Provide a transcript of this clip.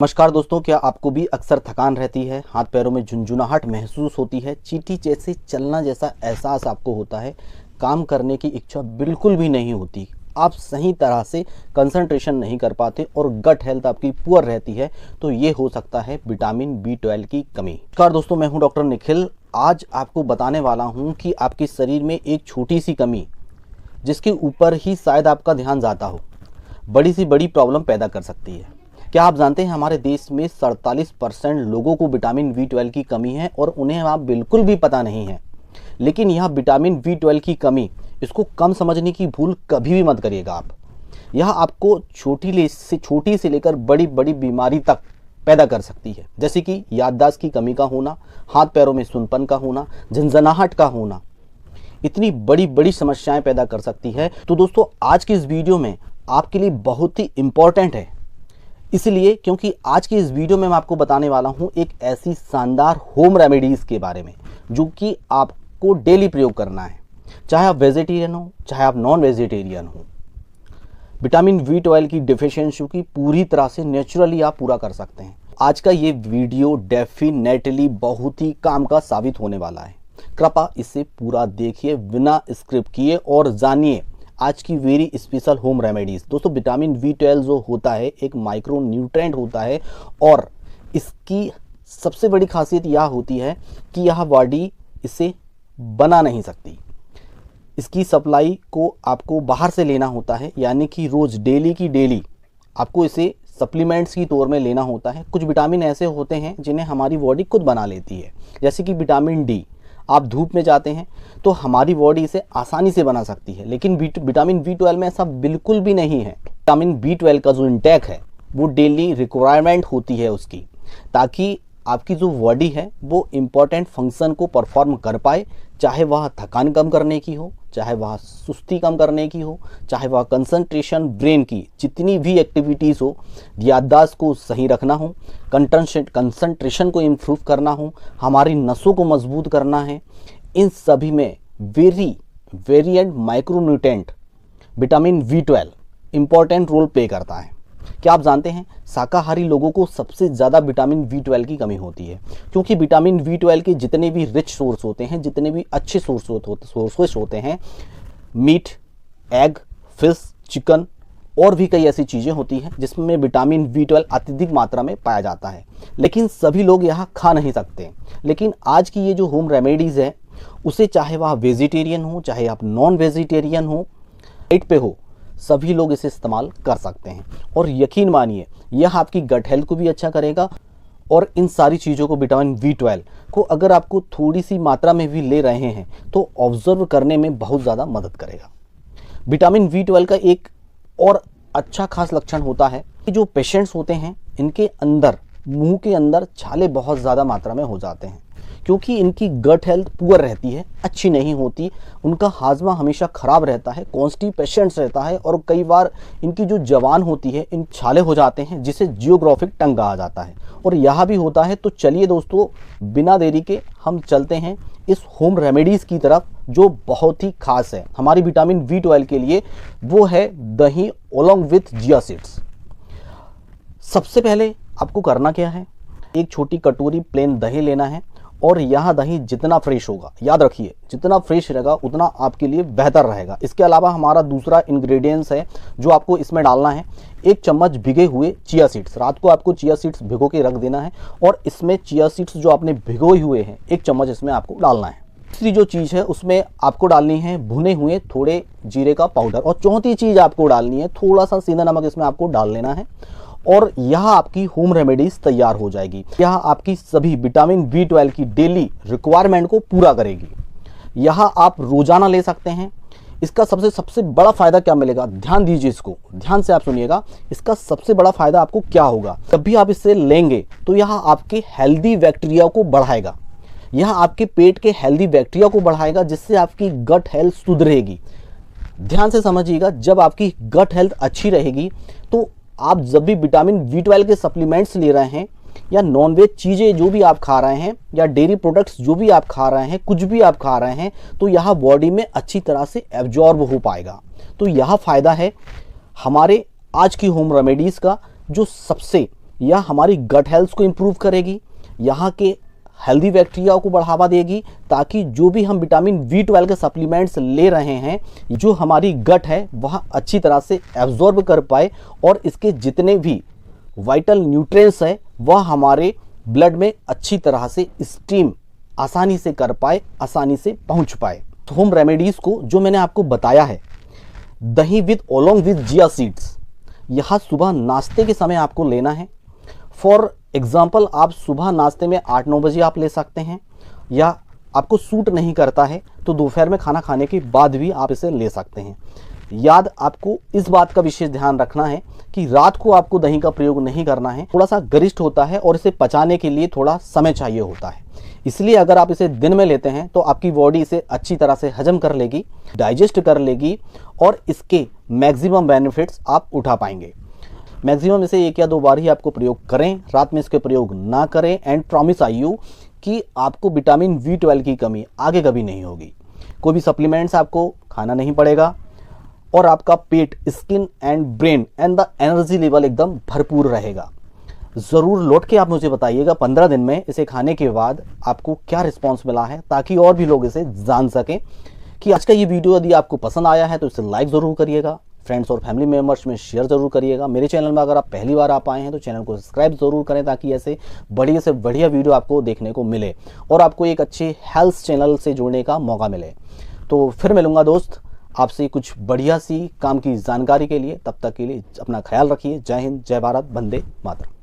नमस्कार दोस्तों, क्या आपको भी अक्सर थकान रहती है, हाथ पैरों में झुंझुनाहट महसूस होती है, चींटी जैसे चलना जैसा एहसास आपको होता है, काम करने की इच्छा बिल्कुल भी नहीं होती, आप सही तरह से कंसंट्रेशन नहीं कर पाते और गट हेल्थ आपकी पुअर रहती है, तो ये हो सकता है विटामिन B12 की कमी। नमस्कार दोस्तों, मैं हूं डॉक्टर निखिल। आज आपको बताने वाला हूं कि आपके शरीर में एक छोटी सी कमी जिसके ऊपर ही शायद आपका ध्यान जाता हो, बड़ी सी बड़ी प्रॉब्लम पैदा कर सकती है। क्या आप जानते हैं हमारे देश में 47% लोगों को विटामिन B12 की कमी है और उन्हें आप बिल्कुल भी पता नहीं है। लेकिन यह विटामिन B12 की कमी, इसको कम समझने की भूल कभी भी मत करिएगा आप। यह आपको छोटी से लेकर बड़ी बड़ी बीमारी तक पैदा कर सकती है, जैसे कि याददाश्त की कमी का होना, हाथ पैरों में सुनपन का होना, झंझनाहट का होना, इतनी बड़ी बड़ी समस्याएं पैदा कर सकती है। तो दोस्तों, आज की इस वीडियो में आपके लिए बहुत ही इंपॉर्टेंट है, इसलिए क्योंकि आज की इस वीडियो में मैं आपको बताने वाला हूं एक ऐसी शानदार होम रेमेडीज के बारे में जो कि आपको डेली प्रयोग करना है, चाहे आप वेजिटेरियन हो चाहे आप नॉन वेजिटेरियन हो। विटामिन B12 की डिफिशियंसी की पूरी तरह से नेचुरली आप पूरा कर सकते हैं। आज का ये वीडियो डेफिनेटली बहुत ही काम का साबित होने वाला है। कृपया इसे पूरा देखिए बिना स्क्रिप्ट किए और जानिए आज की वेरी स्पेशल होम रेमेडीज। दोस्तों, विटामिन B12 जो होता है एक माइक्रो न्यूट्रेंट होता है और इसकी सबसे बड़ी खासियत यह होती है कि यह बॉडी इसे बना नहीं सकती। इसकी सप्लाई को आपको बाहर से लेना होता है, यानी कि रोज डेली की डेली आपको इसे सप्लीमेंट्स की तौर में लेना होता है। कुछ विटामिन ऐसे होते हैं जिन्हें हमारी बॉडी खुद बना लेती है, जैसे कि विटामिन D। आप धूप में जाते हैं तो हमारी बॉडी इसे आसानी से बना सकती है, लेकिन विटामिन B12 में ऐसा बिल्कुल भी नहीं है। विटामिन B12 का जो इंटेक है वो डेली रिक्वायरमेंट होती है उसकी, ताकि आपकी जो बॉडी है वो इम्पोर्टेंट फंक्शन को परफॉर्म कर पाए, चाहे वह थकान कम करने की हो, चाहे वह सुस्ती कम करने की हो, चाहे वह कंसंट्रेशन, ब्रेन की जितनी भी एक्टिविटीज़ हो, याददाश्त को सही रखना हो, कंसंट्रेशन को इम्प्रूव करना हो, हमारी नसों को मजबूत करना है। इन सभी में variant micronutrient vitamin B12 important role play करता है। क्या आप जानते हैं शाकाहारी लोगों को सबसे ज़्यादा विटामिन B12 की कमी होती है, क्योंकि विटामिन B12 के जितने भी रिच सोर्स होते हैं, जितने भी अच्छे सोर्सेस होते हैं, मीट, एग, फिश, चिकन और भी कई ऐसी चीज़ें होती हैं जिसमें विटामिन B12 अत्यधिक मात्रा में पाया जाता है, लेकिन सभी लोग यहाँ खा नहीं सकते। लेकिन आज की ये जो होम रेमेडीज़ है उसे चाहे वह वेजिटेरियन हो चाहे आप नॉन वेजिटेरियन हो, डाइट पे हो, सभी लोग इसे इस्तेमाल कर सकते हैं। और यकीन मानिए यह आपकी गट हेल्थ को भी अच्छा करेगा और इन सारी चीज़ों को, विटामिन B12 को अगर आपको थोड़ी सी मात्रा में भी ले रहे हैं तो ऑब्जर्व करने में बहुत ज़्यादा मदद करेगा। विटामिन B12 का एक और अच्छा खास लक्षण होता है कि जो पेशेंट्स होते हैं इनके अंदर, मुंह के अंदर छाले बहुत ज़्यादा मात्रा में हो जाते हैं, क्योंकि इनकी गट हेल्थ पुअर रहती है, अच्छी नहीं होती, उनका हाजमा हमेशा ख़राब रहता है, कॉन्स्टिपेशंस रहता है और कई बार इनकी जो जबान होती है इन छाले हो जाते हैं, जिसे जियोग्राफिक टंग कहा जाता है और यह भी होता है। तो चलिए दोस्तों, बिना देरी के हम चलते हैं इस होम रेमेडीज़ की तरफ जो बहुत ही खास है हमारी विटामिन B12 के लिए। वो है दही अलोंग विथ चिया सीड्स। सबसे पहले आपको करना क्या है, एक छोटी कटोरी प्लेन दही लेना है और यह दही जितना फ्रेश होगा, याद रखिए जितना फ्रेश रहेगा उतना आपके लिए बेहतर रहेगा। इसके अलावा हमारा दूसरा इंग्रेडिएंट्स है जो आपको इसमें डालना है, 1 चम्मच भिगे हुए चिया सीड्स। रात को आपको चिया सीड्स भिगो के रख देना है और इसमें चिया सीड्स जो आपने भिगोए हुए हैं 1 चम्मच इसमें आपको डालना है। तीसरी जो चीज़ है उसमें आपको डालनी है भुने हुए थोड़े जीरे का पाउडर और चौथी चीज़ आपको डालनी है थोड़ा सा सीधा नमक इसमें आपको डाल लेना है और यह आपकी होम रेमेडीज तैयार हो जाएगी। यह आपकी सभी विटामिन B12 की डेली रिक्वायरमेंट को पूरा करेगी। यह आप रोजाना ले सकते हैं। इसका सबसे बड़ा फायदा क्या मिलेगा, ध्यान दीजिए, इसको ध्यान से आप सुनिएगा। इसका सबसे बड़ा फायदा आपको क्या होगा, जब भी आप इसे लेंगे तो यह आपके हेल्दी बैक्टीरिया को बढ़ाएगा, यह आपके पेट के हेल्दी बैक्टीरिया को बढ़ाएगा, जिससे आपकी गट हेल्थ सुधरेगी। ध्यान से समझिएगा, जब आपकी गट हेल्थ अच्छी रहेगी तो आप जब भी विटामिन B12 के सप्लीमेंट्स ले रहे हैं या नॉनवेज चीज़ें जो भी आप खा रहे हैं या डेयरी प्रोडक्ट्स जो भी आप खा रहे हैं, कुछ भी आप खा रहे हैं, तो यह बॉडी में अच्छी तरह से एब्जॉर्ब हो पाएगा। तो यह फ़ायदा है हमारे आज की होम रेमेडीज़ का, जो सबसे या हमारी गट हेल्थ को इम्प्रूव करेगी, यहाँ के हेल्दी बैक्टीरिया को बढ़ावा देगी, ताकि जो भी हम विटामिन B12 के सप्लीमेंट्स ले रहे हैं, जो हमारी गट है वह अच्छी तरह से एब्जॉर्ब कर पाए और इसके जितने भी वाइटल न्यूट्रिएंट्स है वह हमारे ब्लड में अच्छी तरह से स्टीम आसानी से कर पाए, आसानी से पहुंच पाए। तो होम रेमेडीज को जो मैंने आपको बताया है, दही with oolong with chia seeds, यह सुबह नाश्ते के समय आपको लेना है। फॉर एग्जाम्पल आप सुबह नाश्ते में 8-9 बजे आप ले सकते हैं, या आपको सूट नहीं करता है तो दोपहर में खाना खाने के बाद भी आप इसे ले सकते हैं। याद आपको इस बात का विशेष ध्यान रखना है कि रात को आपको दही का प्रयोग नहीं करना है, थोड़ा सा गरिष्ठ होता है और इसे पचाने के लिए थोड़ा समय चाहिए होता है। इसलिए अगर आप इसे दिन में लेते हैं तो आपकी बॉडी इसे अच्छी तरह से हजम कर लेगी, डाइजेस्ट कर लेगी और इसके मैक्सिमम बेनिफिट्स आप उठा पाएंगे। मैक्सिमम इसे 1 या 2 बार ही आपको प्रयोग करें, रात में इसके प्रयोग ना करें। एंड प्रॉमिस आई यू कि आपको विटामिन B12 की कमी आगे कभी नहीं होगी, कोई भी सप्लीमेंट्स आपको खाना नहीं पड़ेगा और आपका पेट, skin and brain and the energy level एकदम भरपूर रहेगा। ज़रूर लौट के आप मुझे बताइएगा 15 दिन में इसे खाने के बाद आपको क्या रिस्पॉन्स मिला है, ताकि और भी लोग इसे जान सकें। कि आज का ये वीडियो यदि आपको पसंद आया है तो इसे लाइक ज़रूर करिएगा, फ्रेंड्स और फैमिली मेम्बर्स में शेयर ज़रूर करिएगा। मेरे चैनल में अगर आप पहली बार आप आए हैं तो चैनल को सब्सक्राइब ज़रूर करें, ताकि ऐसे बढ़िया से बढ़िया वीडियो आपको देखने को मिले और आपको एक अच्छे हेल्थ चैनल से जुड़ने का मौका मिले। तो फिर मिलूंगा दोस्त आपसे कुछ बढ़िया सी काम की जानकारी के लिए। तब तक के लिए अपना ख्याल रखिए। जय हिंद, जय भारत, वंदे मातरम।